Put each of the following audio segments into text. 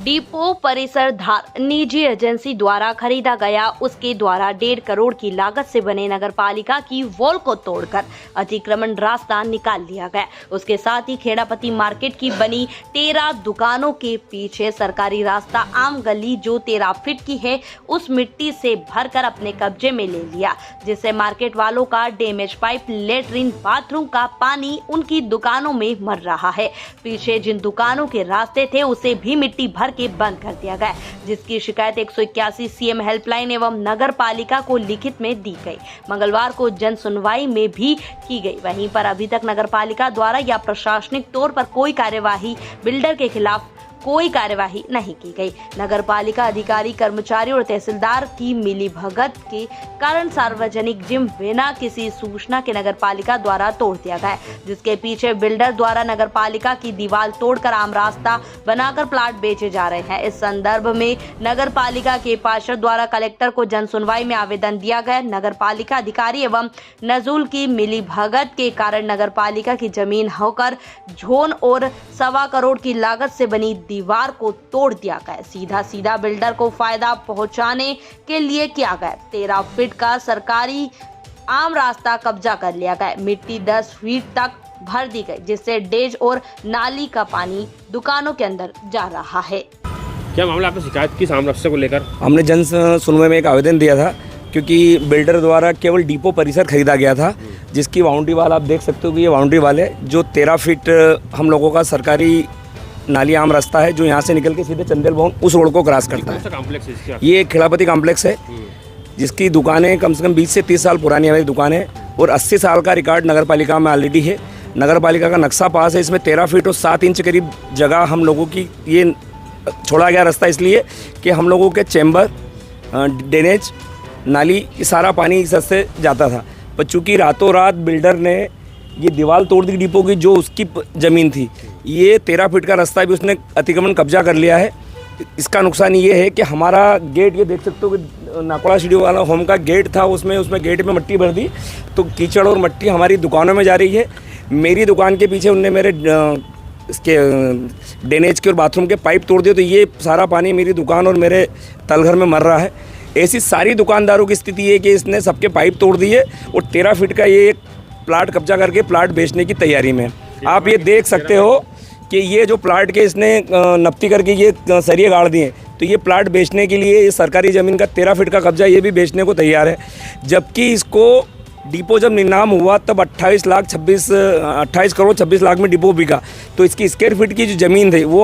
Depot परिसर धार निजी agency द्वारा खरीदा गया। उसके द्वारा 1.5 करोड़ की लागत से बने नगरपालिका की वॉल को तोड़कर अतिक्रमण रास्ता निकाल लिया गया। उसके साथ ही खेड़ापति मार्केट की बनी 13 दुकानों के पीछे सरकारी रास्ता आम गली जो 13 फीट की है उस मिट्टी से भरकर अपने कब्जे में ले लिया, जिससे मार्केट वालों का डैमेज पाइप, लेटरिन, बाथरूम का पानी उनकी दुकानों में मर रहा है। पीछे जिन दुकानों के रास्ते थे उसे भी मिट्टी भर के बंद कर दिया गया, जिसकी शिकायत 181 सीएम हेल्पलाइन एवं नगर पालिका को लिखित में दी गई। मंगलवार को जन सुनवाई में भी की गई। वहीं पर अभी तक नगर पालिका द्वारा या प्रशासनिक तौर पर कोई कार्यवाही बिल्डर के खिलाफ कोई कार्यवाही नहीं की गई। नगर पालिका अधिकारी, कर्मचारी और तहसीलदार की मिलीभगत के कारण सार्वजनिक जिम बिना किसी सूचना के नगर पालिका द्वारा तोड़ दिया गया, जिसके पीछे बिल्डर द्वारा नगर पालिका की दीवार तोड़कर आम रास्ता बनाकर प्लाट बेचे जा रहे हैं। इस संदर्भ में नगर पालिका के पार्षद द्वारा कलेक्टर को जन सुनवाई में आवेदन दिया गया। नगर पालिका अधिकारी एवं नजूल की मिलीभगत के कारण नगर पालिका की जमीन होकर झोन और 1.25 करोड़ की लागत से बनी दीवार को तोड़ दिया गया। सीधा बिल्डर को फायदा पहुंचाने के लिए किया गया। 13 फीट का सरकारी आम रास्ता कब्जा कर लिया गया। मिट्टी 10 फीट तक भर दी गई, जिससे डेज और नाली का पानी दुकानों के अंदर जा रहा है। क्या मामला, आपने शिकायत की आम रास्ते को लेकर? हमने जन सुनवाई में एक आवेदन दिया था, क्योंकि बिल्डर द्वारा केवल डिपो परिसर खरीदा गया था, जिसकी बाउंड्री वाल आप देख सकते हो कि ये बाउंड्री वाल है, जो 13 फीट हम लोगों का सरकारी नाली आम रास्ता है, जो यहाँ से निकल के सीधे चंदेल भवन उस रोड को क्रॉस करता है। कॉम्प्लेक्स है ये खेड़ापति कॉम्प्लेक्स है, जिसकी दुकानें कम से कम 20 से 30 साल पुरानी हमारी दुकान है और 80 साल का रिकॉर्ड नगर पालिका में ऑलरेडी है। नगर पालिका का नक्शा पास है, इसमें 13 फीट और 7 इंच करीब जगह हम लोगों की ये छोड़ा गया रास्ता, इसलिए कि हम लोगों के चैम्बर, ड्रेनेज, नाली, ये सारा पानी इस से जाता था। पर चूँकि रातों रात बिल्डर ने ये दीवार तोड़ दी डिपो की, जो उसकी ज़मीन थी, ये 13 फीट का रास्ता भी उसने अतिक्रमण कब्जा कर लिया है। इसका नुकसान ये है कि हमारा गेट, ये देख सकते हो कि नाकोड़ा सीढ़ी वाला होम का गेट था, उसमें गेट में मिट्टी भर दी, तो कीचड़ और मिट्टी हमारी दुकानों में जा रही है। मेरी दुकान के पीछे उनने मेरे इसके ड्रेनेज के और बाथरूम के पाइप तोड़ दिए, तो ये सारा पानी मेरी दुकान और मेरे तलघर में मर रहा है। ऐसी सारी दुकानदारों की स्थिति है कि इसने सबके पाइप तोड़ दिए और 13 फीट का ये एक प्लाट कब्जा करके प्लाट बेचने की तैयारी में। आप ये देख सकते हो कि ये जो प्लाट के इसने नपती करके ये सरिये गाड़ दिए, तो ये प्लाट बेचने के लिए, ये सरकारी ज़मीन का 13 फीट का कब्जा ये भी बेचने को तैयार है। जबकि इसको डिपो जब निलाम हुआ तब 28 करोड़ 26 लाख में डिपो बिका, तो इसकी स्क्वायर फीट की जो ज़मीन थी वो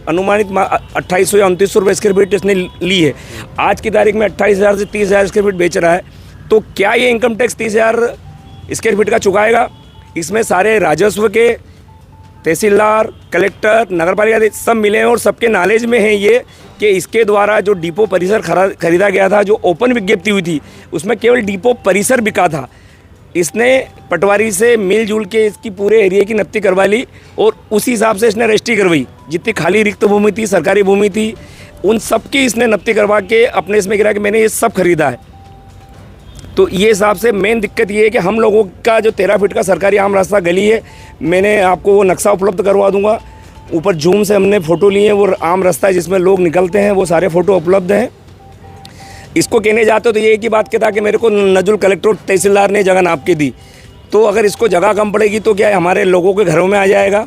अनुमानित 2800 या 2900 रुपये स्क्वायर फीट इसने ली है। आज की तारीख में 28,000 से 30,000 स्क्वायर फीट बेच रहा है, तो क्या ये इनकम टैक्स 30,000 स्क्वायर फीट का चुकाएगा? इसमें सारे राजस्व के तहसीलदार, कलेक्टर, नगर पालिका सब मिले हैं और सबके नॉलेज में है ये कि इसके द्वारा जो डिपो परिसर खरीदा गया था, जो ओपन विज्ञप्ति हुई थी, उसमें केवल डिपो परिसर बिका था। इसने पटवारी से मिलजुल के इसकी पूरे एरिया की नक्ती करवा ली और उसी हिसाब से इसने रजिस्ट्री करवाई। जितनी खाली रिक्त भूमि थी, सरकारी भूमि थी, उन सब की इसने नक्ती करवा के अपने इसमें गिरा कि मैंने ये सब खरीदा है। तो ये हिसाब से मेन दिक्कत ये है कि हम लोगों का जो 13 फीट का सरकारी आम रास्ता गली है, मैंने आपको वो नक्शा उपलब्ध करवा दूंगा। ऊपर जूम से हमने फ़ोटो लिए हैं, वो आम रास्ता है जिसमें लोग निकलते हैं, वो सारे फ़ोटो उपलब्ध हैं। इसको कहने जाते हो तो ये एक ही बात कहता कि मेरे को नजुल कलेक्टर तहसीलदार ने जगह नाप के दी, तो अगर इसको जगह कम पड़ेगी तो क्या हमारे लोगों के घरों में आ जाएगा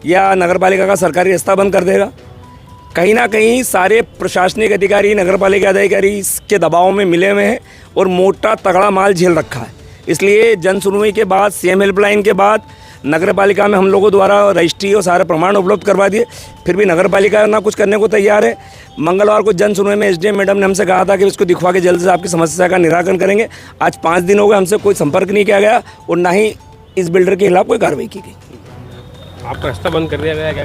या नगर पालिका का सरकारी रास्ता बंद कर देगा? कहीं ना कहीं सारे प्रशासनिक अधिकारी, नगर पालिका अधिकारी इसके दबाव में मिले हुए हैं और मोटा तगड़ा माल झेल रखा है। इसलिए जन सुनवाई के बाद, सीएम हेल्पलाइन के बाद नगर पालिका में हम लोगों द्वारा रजिस्ट्री और सारे प्रमाण उपलब्ध करवा दिए, फिर भी नगर पालिका ना कुछ करने को तैयार है। मंगलवार को जन सुनवाई में एसडीएम मैडम ने हमसे कहा था कि इसको दिखवा के जल्द से आपकी समस्या का निराकरण करेंगे। आज 5 दिन हो गए, हमसे कोई संपर्क नहीं किया गया और ना ही इस बिल्डर के खिलाफ कोई कार्रवाई की गई। आपका रास्ता बंद कर दिया गया क्या?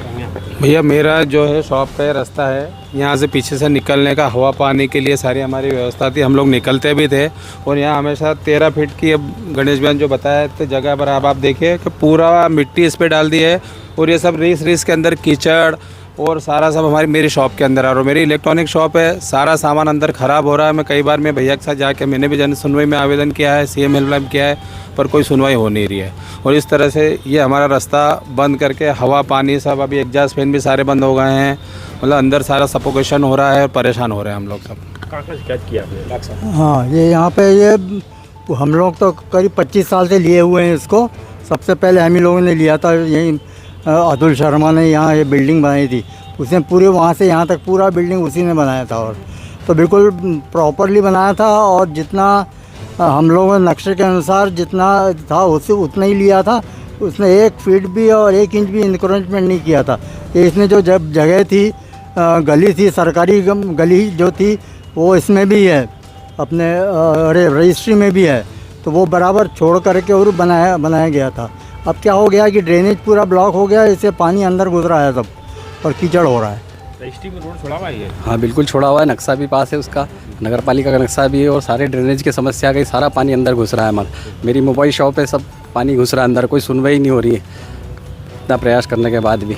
भैया मेरा जो है शॉप का रास्ता है, यहाँ से पीछे से निकलने का, हवा पानी के लिए सारी हमारी व्यवस्था थी, हम लोग निकलते भी थे और यहाँ हमेशा 13 फीट की, अब गणेश बहन जो बताया थे जगह पर आप देखिए कि पूरा मिट्टी इस पर डाल दी है और ये सब रीस के अंदर कीचड़, और सारा सब हमारी मेरी शॉप के अंदर आ रहा है। मेरी इलेक्ट्रॉनिक शॉप है, सारा सामान अंदर ख़राब हो रहा है। मैं कई बार मैं भैया के साथ जाके मैंने भी जन सुनवाई में आवेदन किया है, CM हेल्पलाइन किया है, पर कोई सुनवाई हो नहीं रही है। और इस तरह से ये हमारा रास्ता बंद करके हवा पानी सब, अभी एग्जॉस्ट फैन भी सारे बंद हो गए हैं, मतलब अंदर सारा सफोकेशन हो रहा है और परेशान हो रहे हैं हम लोग सब। कहाँ कहाँ शिकायत की आपने? हाँ, ये यहाँ पे ये हम लोग तो करीब 25 साल से लिए हुए हैं इसको। सबसे पहले हम ही लोगों ने लिया था, यही अतुल शर्मा ने यहाँ ये बिल्डिंग बनाई थी, उसने पूरे वहाँ से यहाँ तक पूरा बिल्डिंग उसी ने बनाया था। और तो बिल्कुल प्रॉपरली बनाया था, और जितना हम लोगों ने नक्शे के अनुसार जितना था उससे उतना ही लिया था। उसने 1 फीट भी और 1 इंच भी इंक्रोचमेंट नहीं किया था। ये इसमें जो जब जगह थी, गली थी, सरकारी गली जो थी, वो इसमें भी है, अपने रजिस्ट्री में भी है, तो वो बराबर छोड़ करके और बनाया गया था। अब क्या हो गया कि ड्रेनेज पूरा ब्लॉक हो गया, इससे पानी अंदर घुस रहा है सब, और कीचड़ हो रहा है। रजिस्ट्री में रोड छोड़ा हुआ है ये? हाँ बिल्कुल छोड़ा हुआ है, नक्शा भी पास है उसका, नगर पालिका का नक्शा भी है, और सारे ड्रेनेज की समस्या गई, सारा पानी अंदर घुस रहा है। हमारा मेरी मोबाइल शॉप है, सब पानी घुस रहा है अंदर, कोई सुनवाई नहीं हो रही है इतना प्रयास करने के बाद भी।